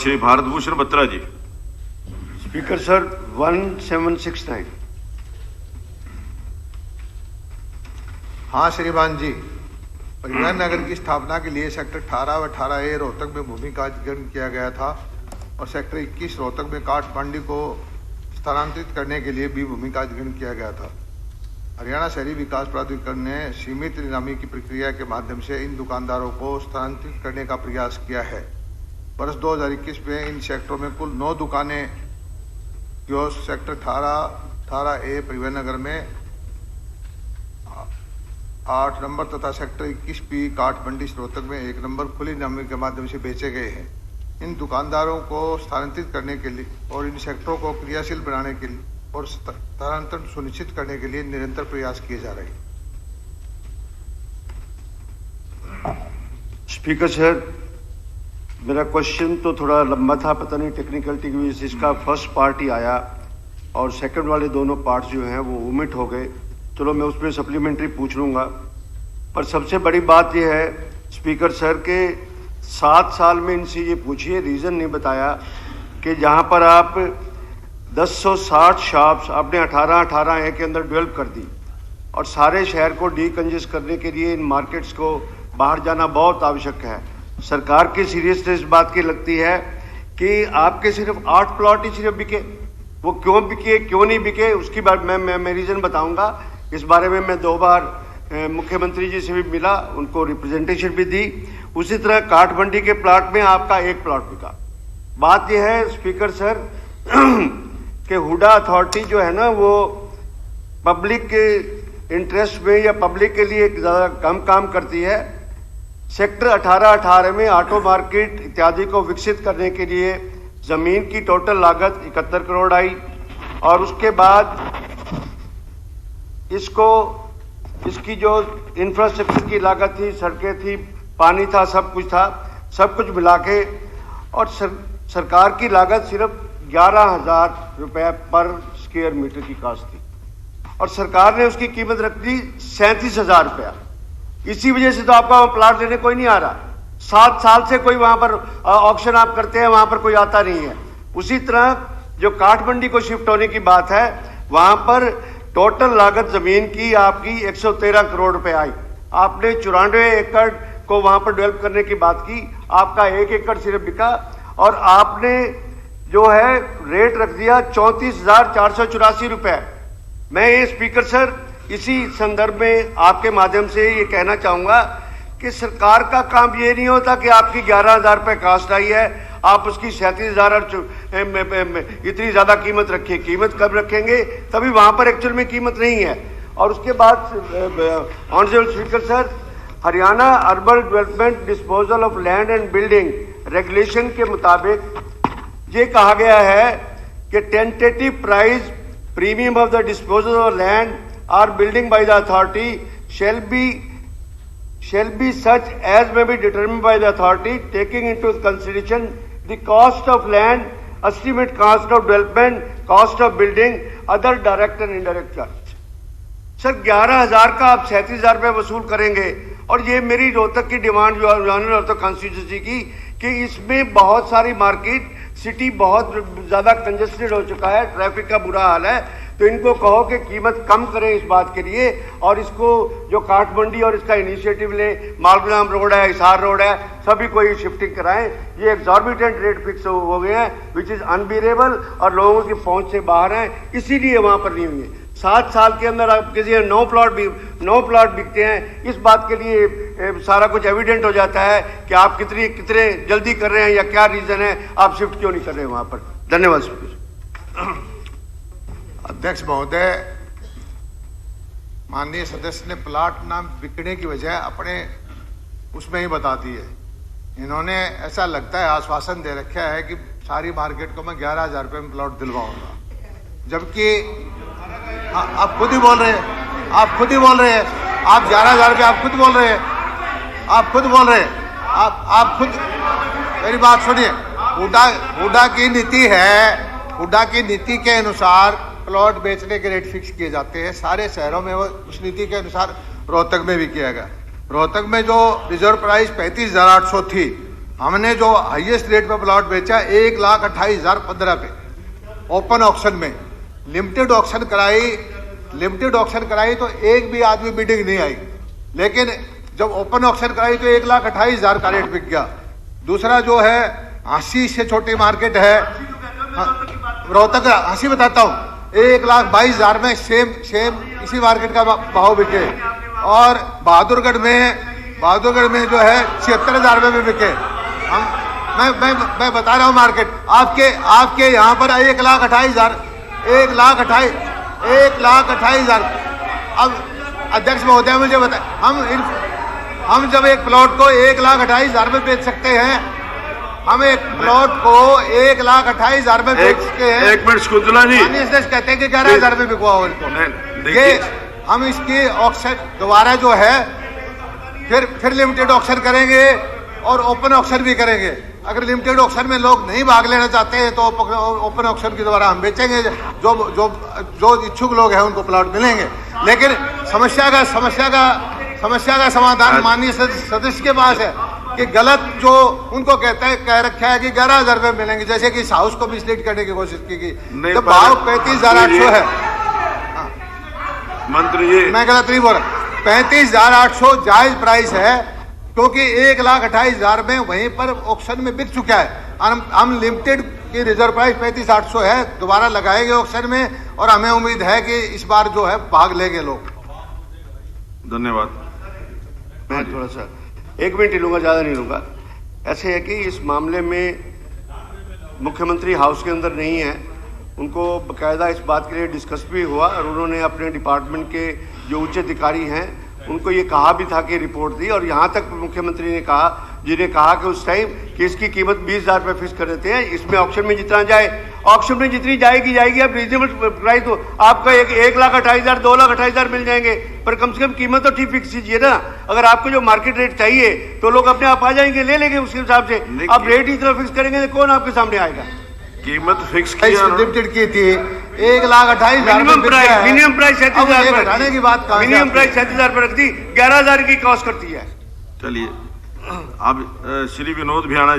Shri Bharat Bhushan Batra ji. Speaker sir 1769। हाँ श्रीमान जी, परिवहन नगर की स्थापना के लिए सेक्टर 18 व 18A रोहतक में भूमि का अधिग्रहण किया गया था और सेक्टर 21 रोहतक में काठमांडी को स्थानांतरित करने के लिए भी भूमि का अधिग्रहण किया गया था। हरियाणा शहरी विकास प्राधिकरण ने सीमित नीलामी की प्रक्रिया के माध्यम से इन दुकानदारों को स्थानांतरित करने का प्रयास किया है। वर्ष 2021 में इन सेक्टरों में कुल 9 दुकानें जो सेक्टर 18A परिवहन नगर में 8 नंबर तथा सेक्टर 21B काठमांडी रोहतक में 1 नंबर खुली नीलामी के माध्यम से बेचे गए हैं। इन दुकानदारों को स्थानांतरित करने के लिए और इन सेक्टरों को क्रियाशील बनाने के लिए और स्थानांतरण सुनिश्चित करने के लिए निरंतर प्रयास किए जा रहे हैं। स्पीकर सर, मेरा क्वेश्चन तो थोड़ा लंबा था, पता नहीं टेक्निकलिटी की वजह से इसका फर्स्ट पार्ट ही आया और सेकंड वाले दोनों पार्ट्स जो हैं वो ओमिट हो गए। चलो मैं उसमें सप्लीमेंट्री पूछ लूँगा, पर सबसे बड़ी बात यह है स्पीकर सर के 7 साल में इनसे ये पूछिए, रीज़न नहीं बताया कि जहाँ पर आप 1060 शॉप्स आपने 18A के अंदर डेवलप कर दी और सारे शहर को डीकंजेस्ट करने के लिए इन मार्केट्स को बाहर जाना बहुत आवश्यक है। सरकार की सीरियसनेस बात की लगती है कि आपके सिर्फ 8 प्लॉट ही सिर्फ बिके, वो क्यों बिके क्यों नहीं बिके उसकी बात मैं रीज़न बताऊंगा। इस बारे में मैं 2 बार मुख्यमंत्री जी से भी मिला, उनको रिप्रेजेंटेशन भी दी। उसी तरह काठमांडी के प्लाट में आपका 1 प्लॉट बिका। बात यह है स्पीकर सर कि हुडा अथॉरिटी जो है ना वो पब्लिक के इंटरेस्ट में या पब्लिक के लिए ज़्यादा कम काम करती है। सेक्टर 18 में ऑटो मार्केट इत्यादि को विकसित करने के लिए ज़मीन की टोटल लागत 71 करोड़ आई और उसके बाद इसकी जो इंफ्रास्ट्रक्चर की लागत थी, सड़कें थी, पानी था, सब कुछ था, सब कुछ मिला के और सरकार की लागत सिर्फ 11,000 रुपये पर स्क्वायर मीटर की कास्ट थी और सरकार ने उसकी कीमत रख दी 37,000 रुपया। इसी वजह से तो आपका वहाँ प्लाट लेने कोई नहीं आ रहा। 7 साल से कोई वहाँ पर ऑक्शन आप करते हैं, वहाँ पर कोई आता नहीं है। उसी तरह जो काठमांडी को शिफ्ट होने की बात है, वहाँ पर टोटल लागत जमीन की आपकी 113 करोड़ रुपए आई। आपने 94 एकड़ को वहाँ पर डेवलप करने की बात की, आपका 1 एकड़ सिर्फ बिका और आपने जो है रेट रख दिया 34,484 रुपए। मैं ये स्पीकर सर इसी संदर्भ में आपके माध्यम से ये कहना चाहूँगा कि सरकार का काम ये नहीं होता कि आपकी 11,000 रुपये कास्ट आई है, आप उसकी 37,000 इतनी ज़्यादा कीमत रखिए। कीमत कब रखेंगे? तभी वहाँ पर एक्चुअल में कीमत नहीं है। और उसके बाद honourable speaker sir, Haryana urban development disposal of land and building regulation के मुताबिक ये कहा गया है कि tentative price premium of the disposal of land और building by the authority shall be such as may be determined by the authority taking into consideration the cost of land, estimate cost of development, cost of building, other direct and indirect charge। Sir 11,000 का आप 37,000 रुपये वसूल करेंगे और ये मेरी रोहतक की demand जो रोहतक कॉन्स्टिट्यूंसी की कि इसमें बहुत सारी मार्केट सिटी बहुत ज़्यादा कंजेस्टेड हो चुका है, ट्रैफिक का बुरा हाल है, तो इनको कहो कि कीमत कम करें इस बात के लिए और इसको जो काठमांडी और इसका इनिशिएटिव ले, मालगुलाम रोड है, हिसार रोड है, सभी को ये शिफ्टिंग कराएं। ये एग्जॉर्बिटेंट रेट फिक्स हो गए हैं विच इज़ अनबियरेबल और लोगों की पहुंच से बाहर हैं, इसीलिए वहाँ पर नहीं हुई है। 7 साल के अंदर आप किसी 9 प्लॉट बिकते हैं, इस बात के लिए सारा कुछ एविडेंट हो जाता है कि आप कितने जल्दी कर रहे हैं या क्या रीज़न है, आप शिफ्ट क्यों नहीं कर रहे हैं वहाँ पर। धन्यवाद स्पीकर। अध्यक्ष महोदय, माननीय सदस्य ने प्लाट नाम बिकने की वजह अपने उसमें ही बता दी है। इन्होंने ऐसा लगता है आश्वासन दे रखा है कि सारी मार्केट को मैं 11,000 रुपये में प्लॉट दिलवाऊंगा, जबकि आप खुद ही बोल रहे हैं, आप 11,000 रुपये आप खुद बोल रहे हैं, आप खुद मेरी बात सुनिए। हुडा की नीति है, हुडा की नीति के अनुसार प्लॉट बेचने के रेट फिक्स किए जाते हैं सारे शहरों में, वो उस नीति के अनुसार रोहतक में भी किया गया। रोहतक में जो रिजर्व प्राइस 35,800 थी हमने जो हाईएस्ट रेट पे प्लॉट बेचा 1,28,015 पे ओपन ऑक्शन में। लिमिटेड ऑक्शन कराई तो एक भी आदमी बिडिंग नहीं आई, लेकिन जब ओपन ऑक्शन कराई तो 1,28,000 का रेट बिक गया। दूसरा जो है हाँसी से छोटी मार्केट है रोहतक, हाँसी बताता हूँ, 1,22,000 में सेम इसी मार्केट का भाव बिके। और बहादुरगढ़ में जो है 76,000 में भी बिके। मैं बता रहा हूँ मार्केट आपके यहाँ पर 1,28,000 1,28,000। अब अध्यक्ष महोदय मुझे बताए, हम जब एक प्लॉट को 1,28,000 में बेच सकते हैं, हम एक प्लॉट को 1,28,000 में बेच सकते हैं। एक मिनट शकुंतला जी, कहते हैं कि 11,000 में बिकवा हो इनको। ये हम इसकी ऑक्शन दोबारा जो है फिर लिमिटेड ऑक्शन करेंगे और ओपन ऑक्शन भी करेंगे। अगर लिमिटेड ऑक्शन में लोग नहीं भाग लेना चाहते हैं तो ओपन ऑक्शन के द्वारा हम बेचेंगे। जो इच्छुक लोग हैं उनको प्लॉट मिलेंगे। लेकिन समस्या का समाधान माननीय सदस्य के पास है कि गलत जो उनको कह रखा है कि 11,000 में मिलेंगे, जैसे कि इस हाउस को मिसलीड करने की कोशिश की तो भाव 35,800 है। मंत्री जी, मैं गलत नहीं बोल रहा, 35,800 जायज प्राइस है, क्योंकि 1,28,000 में वहीं पर ऑक्शन में बिक चुका है। हम लिमिटेड की रिजर्व प्राइस 35,800 है, दोबारा लगाएंगे ऑक्शन में और हमें उम्मीद है कि इस बार जो है भाग लेंगे लोग। धन्यवाद। मैं थोड़ा सा 1 मिनट ही लूंगा, ज़्यादा नहीं लूंगा। ऐसे है कि इस मामले में मुख्यमंत्री हाउस के अंदर नहीं है, उनको बाकायदा इस बात के लिए डिस्कस भी हुआ और उन्होंने अपने डिपार्टमेंट के जो उच्च अधिकारी हैं उनको ये कहा भी था कि रिपोर्ट दी। और यहाँ तक मुख्यमंत्री ने कहा कि उस टाइम कि इसकी कीमत 20,000 रुपये फिक्स कर देते हैं, इसमें ऑक्शन में जितना जाए, ऑक्शन में जितनी जाएगी अब रीजनेबल प्राइस तो आपका 1,28,000 2,28,000 मिल जाएंगे, पर कम से कम कीमत तो ठीक फिक्स कीजिए ना। अगर आपको जो मार्केट रेट चाहिए तो लोग अपने आप आ जाएंगे, ले लेंगे उसके हिसाब से। आप रेट इतना फिक्स करेंगे तो कौन आपके सामने आएगा? कीमत फिक्स लिमिटेड की थी 1,28,000 मिनिमम प्राइस 37,000 की बात, मिनिमम प्राइस 37,000 पर रख दी, 11,000 की कॉस्ट करती है। चलिए, अब श्री विनोद भियाना